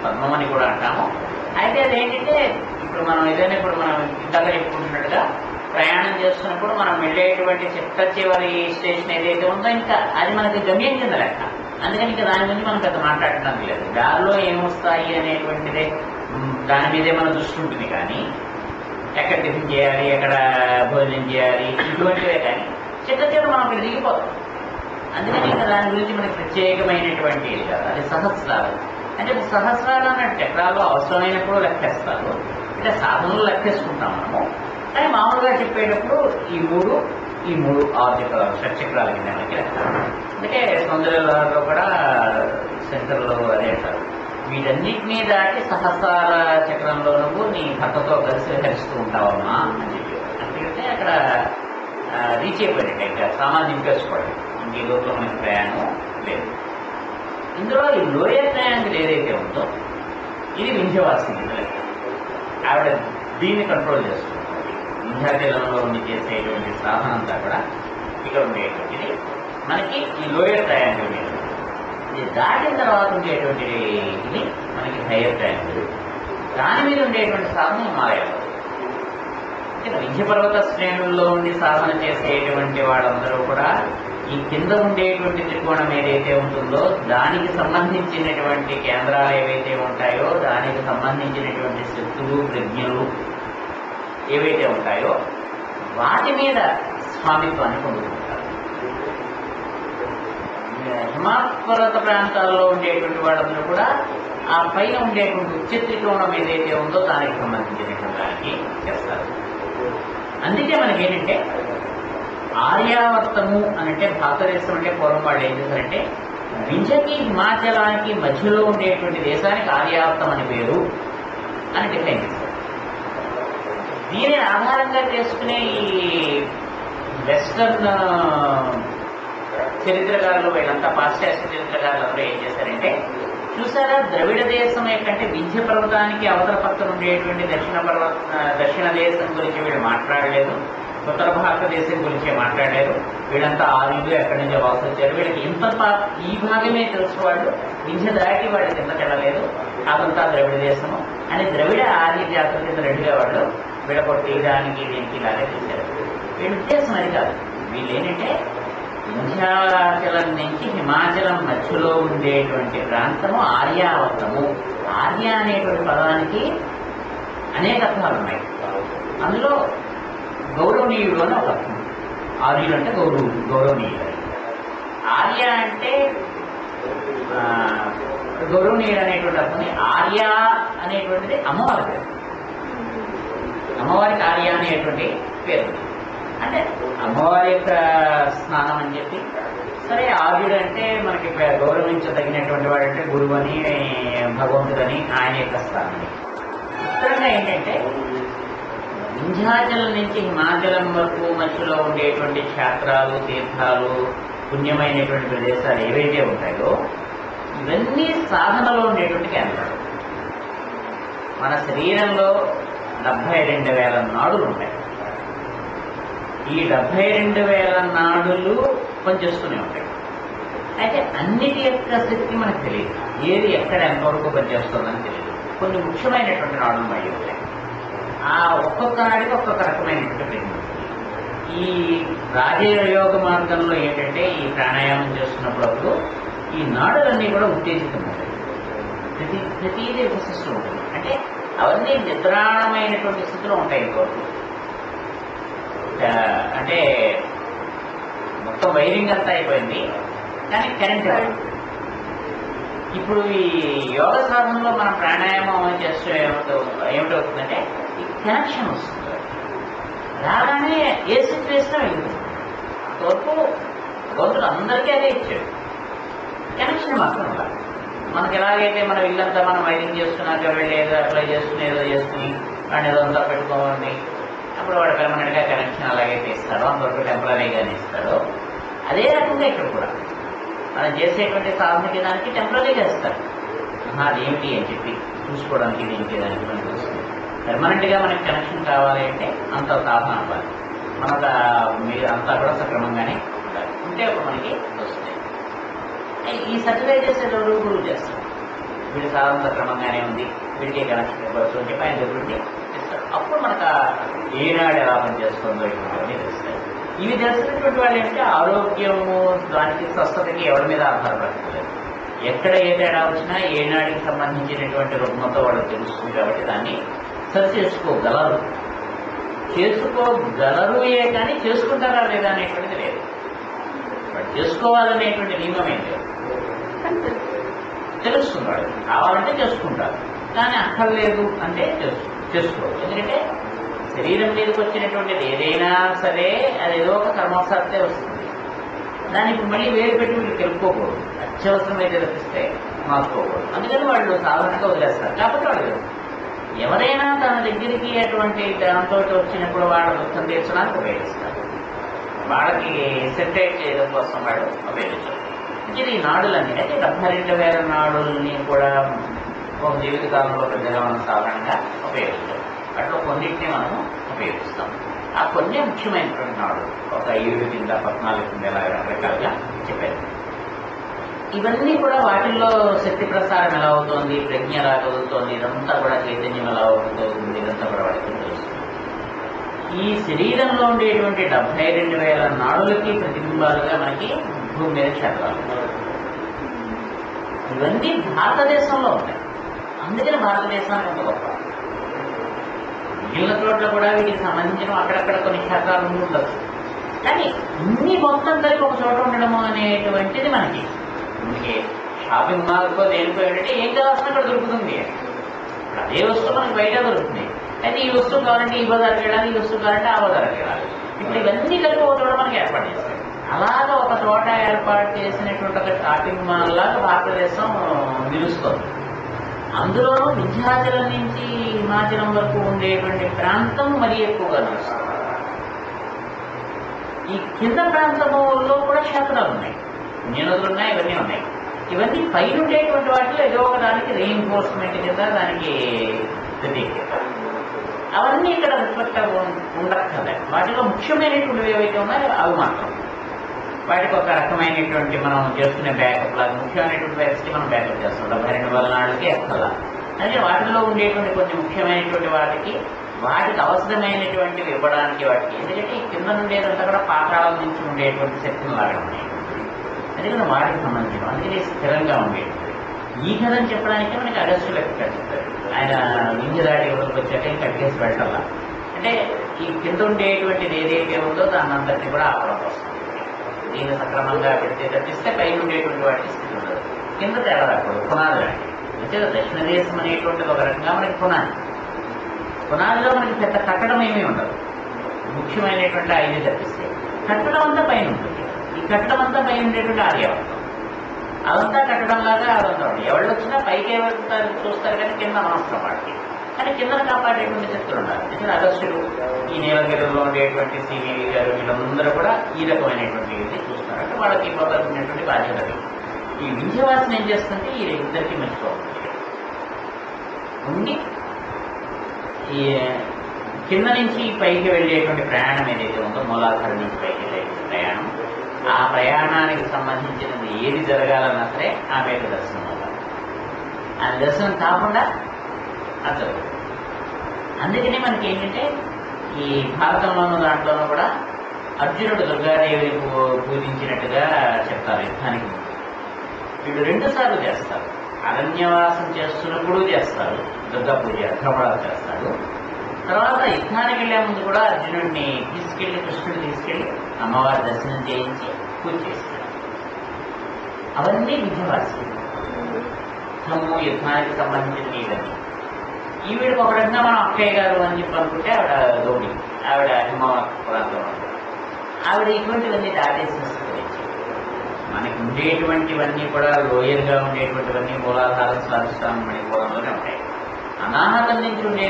పద్మం అని కూడా అంటాము. అయితే అదేంటంటే ఇప్పుడు మనం ఏదైనా ఇప్పుడు మనం ఇందాక చెప్పుకుంటున్నట్టుగా ప్రయాణం చేస్తున్నప్పుడు మనం వెళ్ళేటువంటి చిట్ట చివరి స్టేషన్ ఏదైతే ఉందో ఇంకా అది మనకి గమ్యం కింద లెక్క. అందుకని ఇంకా దాని గురించి మనం పెద్ద మాట్లాడటం లేదు. దారిలో ఏమొస్తాయి అనేటువంటిదే దాని మీదే మన దృష్టి ఉంటుంది. కానీ ఎక్కడ టిఫిన్ చేయాలి, ఎక్కడ భోజనం చేయాలి, ఇటువంటివే. కానీ చిట్ట చివరి మనం అక్కడ దిగిపోతాం. అందుకని ఇంకా దాని గురించి మనకి ప్రత్యేకమైనటువంటి ఇది కాదు. అది సహస్రాలు అంటే సహస్రాలు అన్నట్టు చక్రాలు అవసరమైనప్పుడు లెక్కేస్తారు. అంటే సాధనలు లెక్కేసుకుంటాం మనము. కానీ మామూలుగా చెప్పేటప్పుడు ఈ మూడు 6 చక్రాలు షట్చక్రాల కింద మనకి లెక్క. అందుకే సౌందర్యలో కూడా సెంటర్లో అదే అంటారు, వీటన్నిటినీ దాటి సహస్రాల చక్రంలో నువ్వు నీ భర్తతో కలిసి విహరిస్తూ ఉంటావమ్మా అని చెప్పి. అందుకంటే అక్కడ రీచ్ అయిపోయినట్టు ఇంకా సామాన్యం నింపేసుకోవడం, ఇంక లోపల మనకి ప్రయాణం లేదు. ఇందులో ఈ లోయర్ ట్రయాంగిల్ ఏదైతే ఉందో ఇది వింధ్యవాసి లెక్క. ఆవిడ దీన్ని కంట్రోల్ చేస్తుంది. వింధ్యాచలంలో ఉండి చేసేటువంటి సాధన అంతా కూడా ఇక్కడ ఉండేటువంటిది మనకి ఈ లోయర్ ట్రయాంగిల్ మీద. ఇది దాటిన తర్వాత ఉండేటువంటి ఇది మనకి హైయర్ ట్రయాంగిల్. దాని మీద ఉండేటువంటి సాధన హిమాలయాలు. వింధ్య పర్వత శ్రేణుల్లో ఉండి సాధన చేసేటువంటి వాళ్ళందరూ కూడా ఈ కింద ఉండేటువంటి త్రికోణం ఏదైతే ఉంటుందో దానికి సంబంధించినటువంటి కేంద్రాలు ఏవైతే ఉంటాయో, దానికి సంబంధించినటువంటి శక్తులు ప్రజ్ఞలు ఏవైతే ఉంటాయో వాటి మీద స్వామిత్వాన్ని పొందుతుంటారు. హిమాపర్వత ప్రాంతాల్లో ఉండేటువంటి వాళ్ళందరూ కూడా ఆ పైన ఉండేటువంటి ఉచ్చ త్రికోణం ఏదైతే ఉందో దానికి సంబంధించినటువంటి దానికి చేస్తారు. అందుకే మనకి ఏంటంటే ఆర్యావర్తము అని అంటే భారతదేశం అంటే పూర్వం వాళ్ళు ఏం చేశారంటే వింధ్యకి హిమాచలానికి మధ్యలో ఉండేటువంటి దేశానికి ఆర్యావర్తం అని పేరు అని డిఫైన్ చేశారు. దీనిని ఆధారంగా చేసుకునే ఈ వెస్టర్న్ చరిత్రకారులు వీళ్ళంతా పాశ్చాత్య చరిత్రకారులు అందరూ ఏం చేశారంటే చూసారా, ద్రవిడ దేశం ఏంటంటే వింధ్య పర్వతానికి అవతల పక్కన ఉండేటువంటి దక్షిణ దేశం గురించి వీళ్ళు మాట్లాడలేదు, ఉత్తర భారతదేశం గురించే మాట్లాడలేదు. వీళ్ళంతా ఆర్యులు ఎక్కడి నుంచో వాసు వచ్చారు, వీళ్ళకి ఇంత ఈ భాగమే తెలుసు. వాళ్ళు వింధ్య దాటి వాళ్ళు కిందకి వెళ్ళలేదు, అదంతా ద్రవిడ దేశము అని ద్రవిడ ఆర్య జాతుల కింద రెండుగా వాళ్ళు విడగొట్టి దానికి దీనికి ఇలాగే చూశారు. వీళ్ళ ఉద్దేశం అది కాదు. వీళ్ళు ఏంటంటే వింధ్యాచలం నుంచి హిమాచలం మధ్యలో ఉండేటువంటి ప్రాంతము ఆర్యావర్తము. ఆర్య అనేటువంటి పదానికి అనేక అర్థాలు ఉన్నాయి. అందులో గౌరవనీయుడు అని ఒక అర్థం. ఆర్యుడు అంటే గౌరవనీయుడు. ఆర్య అంటే గౌరవనీయుడు అనేటువంటి అర్థం. ఆర్య అనేటువంటిది అమ్మవారి పేరు. అమ్మవారికి ఆర్య అనేటువంటి పేరు అంటే అమ్మవారి యొక్క స్నానం అని చెప్పి. సరే, ఆర్యుడు అంటే మనకి గౌరవించదగినటువంటి వాడు అంటే గురువు అని, భగవంతుడని, ఆయన యొక్క స్థానం. ఇతరంగా ఏంటంటే వింధ్యాచలం నుంచి హిమాచలం వరకు మధ్యలో ఉండేటువంటి క్షేత్రాలు, తీర్థాలు, పుణ్యమైనటువంటి ప్రదేశాలు ఏవైతే ఉంటాయో ఇవన్నీ సాధనలో ఉండేటువంటి కేంద్రాలు. మన శరీరంలో 72,000 నాడులు ఉంటాయి. ఈ 72,000 నాడులు పనిచేస్తూనే ఉంటాయి. అయితే అన్నిటి యొక్క శక్తి మనకు తెలియదు. ఏది ఎక్కడ ఎంతవరకు పనిచేస్తుందని తెలియదు. కొన్ని ముఖ్యమైనటువంటి నాడులు మళ్ళీ ఉంటాయి. ఆ ఒక్కొక్క నాడికి ఒక్కొక్క రకమైనటువంటి ప్రజ్ఞ. ఈ రాజయోగ మార్గంలో ఏంటంటే ఈ ప్రాణాయామం చేస్తున్నప్పుడు ఈ నాడులన్నీ కూడా ఉత్తేజితమవుతాయి. ప్రతిదీ విశిష్టం ఉంటుంది. అంటే అవన్నీ నిద్రాణమైనటువంటి స్థితిలో ఉంటాయి. ఇంకొకటి అంటే మొత్తం వైరింగ్ అంతా అయిపోయింది, కానీ కరెంట్ ఇప్పుడు ఈ యోగ సాధనలో మనం ప్రాణాయామం చేస్తే ఏమిటవుతుందంటే ఈ కనెక్షన్ వస్తుంది. రాగానే ఏ సిచ్యువేషన్ వెళ్తుంది. అంతవరకు భగవంతుడు అందరికీ అదే ఇచ్చాడు, కనెక్షన్ మాత్రం ఉండాలి. మనకి ఎలాగైతే మనం ఇల్లంతా మనం వైరింగ్ చేసుకున్నాక వెళ్ళి ఏదో అప్లై చేసుకుని ఏదో చేసుకుని వాడిని ఏదో అంతా పెట్టుకోవాలి, అప్పుడు వాడు పెర్మనెంట్గా కనెక్షన్ అలాగైతే ఇస్తాడో అంతవరకు టెంపరీగానే ఇస్తాడో అదే రకంగా ఇక్కడ కూడా మనం చేసేటువంటి సాధనకి దానికి టెంపరీగా ఇస్తాడు. అదేమిటి అని చెప్పి చూసుకోవడానికి దీనికి దానికి మనకి వస్తుంది. పెర్మనెంట్గా మనకి కనెక్షన్ కావాలి అంటే అంత సాధన అవ్వాలి. మనకు మీరు అంతా కూడా సక్రమంగానే ఉండాలి. ఉంటే మనకి వస్తుంది. ఈ సర్టిఫై చేసేటప్పుడు గురువు చేస్తాడు. వీడి సాధన సక్రమంగానే ఉంది, వీడికి కనెక్షన్ ఇవ్వచ్చు అని చెప్పి ఆయన దగ్గరికి ఇస్తారు. అప్పుడు మనకు ఏనాడు ఎలా పనిచేస్తుందో ఇటువంటివన్నీ తెలుస్తాయి. ఇవి తెలిసినటువంటి వాళ్ళు ఏంటంటే ఆరోగ్యము దానికి స్వస్థతకి ఎవరి మీద ఆధారపడలేదు. ఎక్కడ ఏ తేడా వచ్చినా ఏనాడికి సంబంధించినటువంటి రుగ్మతో వాళ్ళకి తెలుస్తుంది కాబట్టి దాన్ని సరి చేసుకోగలరు. కానీ చేసుకుంటారా లేదా అనేటువంటిది లేదు. వాడు చేసుకోవాలనేటువంటి నియమం ఏం లేదు. తెలుస్తుంది వాడు కావాలంటే చేసుకుంటారు, కానీ అక్కర్లేదు అంటే చేసుకోరు. ఎందుకంటే శరీరం మీదకి వచ్చినటువంటిది ఏదైనా సరే అది ఏదో ఒక కర్మవశాత్తే వస్తుంది. దానికి మళ్ళీ వేరు పెట్టి వీళ్ళు తెలుపుకోకూడదు. అత్యవసరమైతే తప్పిస్తే మార్చుకోకూడదు. అందుకని వాళ్ళు సాధారణంగా వదిలేస్తారు. కాబట్టి వాళ్ళు ఎవరైనా తన దగ్గరికి అటువంటి దాంతో వచ్చినప్పుడు వాళ్ళ దుఃఖం తీర్చడానికి ఉపయోగిస్తారు. వాళ్ళకి సెటరేట్ చేయడం కోసం వాళ్ళు ఉపయోగించారు. ఇది నాడులన్నీ అయితే 72,000 నాడుల్ని కూడా ఒక జీవితకాలంలో పెద్దగా మనం సాధారణంగా ఉపయోగిస్తాం. అట్లా కొన్నింటిని మనము ఉపయోగిస్తాం. ఆ కొన్ని ముఖ్యమైనటువంటి నాడు ఒక 7 కింద 14 కింద ఇలా రకరకాలుగా చెప్పారు. ఇవన్నీ కూడా వాటిల్లో శక్తి ప్రసారం ఎలా అవుతుంది, ప్రజ్ఞ ఎలా కలుగుతోంది, ఇదంతా కూడా చైతన్యం ఎలా అవుతుంది, ఇదంతా కూడా వాటికి తెలుస్తుంది. ఈ శరీరంలో ఉండేటువంటి 72,000 నాడులకి ప్రతిబింబాలుగా మనకి భూమి మీద క్షేత్రాలు. ఇవన్నీ భారతదేశంలో ఉంటాయి. అందుకని భారతదేశానికి ఒక గొప్ప. మిగిలిన చోట్ల కూడా వీటికి సంబంధించిన అక్కడక్కడ కొన్ని క్షేత్రాలు ఉండవచ్చు. కానీ ఇన్ని మొత్తం కలిపి ఒక చోట ఉండడము అనేటువంటిది మనకి షాపింగ్ మాల్కో దేనికో ఏంటంటే ఏం కావాల్సిన అక్కడ దొరుకుతుంది. అదే వస్తువు మనకి బయట దొరుకుతుంది. అయితే ఈ వస్తువు కావాలంటే ఈ బజార్కి వెళ్ళాలి, ఈ వస్తువు కావాలంటే ఆ బజార్కి వెళ్ళాలి. ఇప్పుడు ఇవన్నీ కలిపి ఒక చోట మనకి ఏర్పాటు చేస్తారు. అలాగా ఒక చోట ఏర్పాటు చేసినటువంటి ఒక షాపింగ్ మాల్ లాగా భారతదేశం నిలుస్తుంది. అందులోనూ వింధ్యాచలం నుంచి హిమాచలం వరకు ఉండేటువంటి ప్రాంతం మరీ ఎక్కువగా నిలుస్తుంది. ఈ కింద ప్రాంతంలో కూడా క్షేత్రాలు ఉన్నాయి, పుణ్యనదులు ఉన్నాయి, ఇవన్నీ ఉన్నాయి. ఇవన్నీ పైన ఉండేటువంటి వాటిలో ఏదో ఒక దానికి రీఎన్ఫోర్స్మెంట్ కింద దానికి ప్రత్యేకత. అవన్నీ ఇక్కడ రిఫ్లెక్ట్ ఉండక్కర్లే. వాటిలో ముఖ్యమైనటువంటివి ఏవైతే ఉన్నాయో అవి మాత్రం వాటికి ఒక రకమైనటువంటి మనం చేసుకునే బ్యాకప్ లాగా ముఖ్యమైనటువంటి వ్యక్తి మనం బ్యాకప్ చేస్తాం. 72,000 నాళ్ళకి ఎక్కలా. అంటే వాటిలో ఉండేటువంటి కొన్ని ముఖ్యమైనటువంటి వాటికి అవసరమైనటువంటివి ఇవ్వడానికి వాటికి. ఎందుకంటే ఈ కింద ఉండేదంతా కూడా పాతాళం నుంచి ఉండేటువంటి శక్తులు లాగా ఉన్నాయి. అందుకని వాటికి సంబంధించిన అందుకని స్థిరంగా ఉండేది. ఈ కథని చెప్పడానికి మనకి అగస్టు లెక్క చెప్తారు. ఆయన వింజ దాటి ఎవరికి వచ్చాక ఇంకా కట్టేసి పెట్టాలా అంటే ఈ కింద ఉండేటువంటిది ఏదైతే ఉందో దాన్ని అందరినీ కూడా ఆపడం వస్తుంది. దీన్ని సక్రమంగా పెడితే తప్పిస్తే పైన ఉండేటువంటి వాటికి స్థితి ఉండదు. కింద తేడా రాకూడదు. పునాది లాంటి అంటే దక్షిణ దేశం అనేటువంటిది ఒక రకంగా మనకి పునాదిలో మనకి పెద్ద కట్టడం ఏమీ ఉండదు. ముఖ్యమైనటువంటి 5 తప్పిస్తే కట్టడం అంతా పైన ఉంటుంది. ఈ కట్టడం అంతా పైన ఉండేటువంటి ఆర్యవర్తం అదంతా కట్టడం లాగా అదంతా ఉంటుంది. ఎవరు వచ్చినా పైకి ఎవరు చూస్తారు కానీ కింద మనస్తం వాడికి. కానీ కిందను కాపాడేటువంటి శక్తులు ఉండాలి. ఎందుకంటే అగస్టులు, ఈ నీలగిరిలో ఉండేటువంటి సివివి గారు వీళ్ళందరూ కూడా ఈ రకమైనటువంటి చూస్తున్నారు. అంటే వాళ్ళకి ఇవ్వవలసినటువంటి బాధ్యతలు. ఈ వింధ్యవాసన ఏం చేస్తుంటే ఈ ఇద్దరికి మెచ్చుకోవాలి ఉండి ఈ కింద నుంచి పైకి వెళ్ళేటువంటి ప్రయాణం ఏదైతే ఉందో మూలాధారం నుంచి పైకి వెళ్ళేటువంటి ప్రయాణం, ఆ ప్రయాణానికి సంబంధించినది ఏది జరగాలన్నా సరే ఆమె దర్శనం అవ్వాలి. ఆ దర్శనం కాకుండా అసలు అందుకనే మనకి ఏంటంటే ఈ భారతంలోనూ దాంట్లోనూ కూడా అర్జునుడు దుర్గాదేవిని పూజించినట్టుగా చెప్తారు. యుద్ధానికి వీళ్ళు 2 సార్లు చేస్తారు. అరణ్యవాసం చేస్తున్నప్పుడు చేస్తారు దుర్గా పూజ, ధ్రువణాలు చేస్తాడు. తర్వాత యుద్ధానికి వెళ్ళే ముందు కూడా అర్జునుడిని కృష్ణుడు తీసుకెళ్ళి అమ్మవారి దర్శనం చేయించి పూజ చేస్తాడు. అవన్నీ విద్యవాసి యుద్ధానికి సంబంధించిన ఇవన్నీ. ఈవిడికి ఒక రకంగా మనం అక్కయ్య గారు అని చెప్పి అనుకుంటే ఆవిడ గౌడి, ఆవిడ హిమవత్ ప్రాంతంలో ఆవిడ ఇటువంటివన్నీ దాటేసిన స్థితి. మనకి ఉండేటువంటివన్నీ కూడా లోయర్గా ఉండేటువంటివన్నీ మూలాధారం స్వాధిష్టానం మణిపూరంలోనే ఉంటాయి. అనాహతం నుంచి ఉండే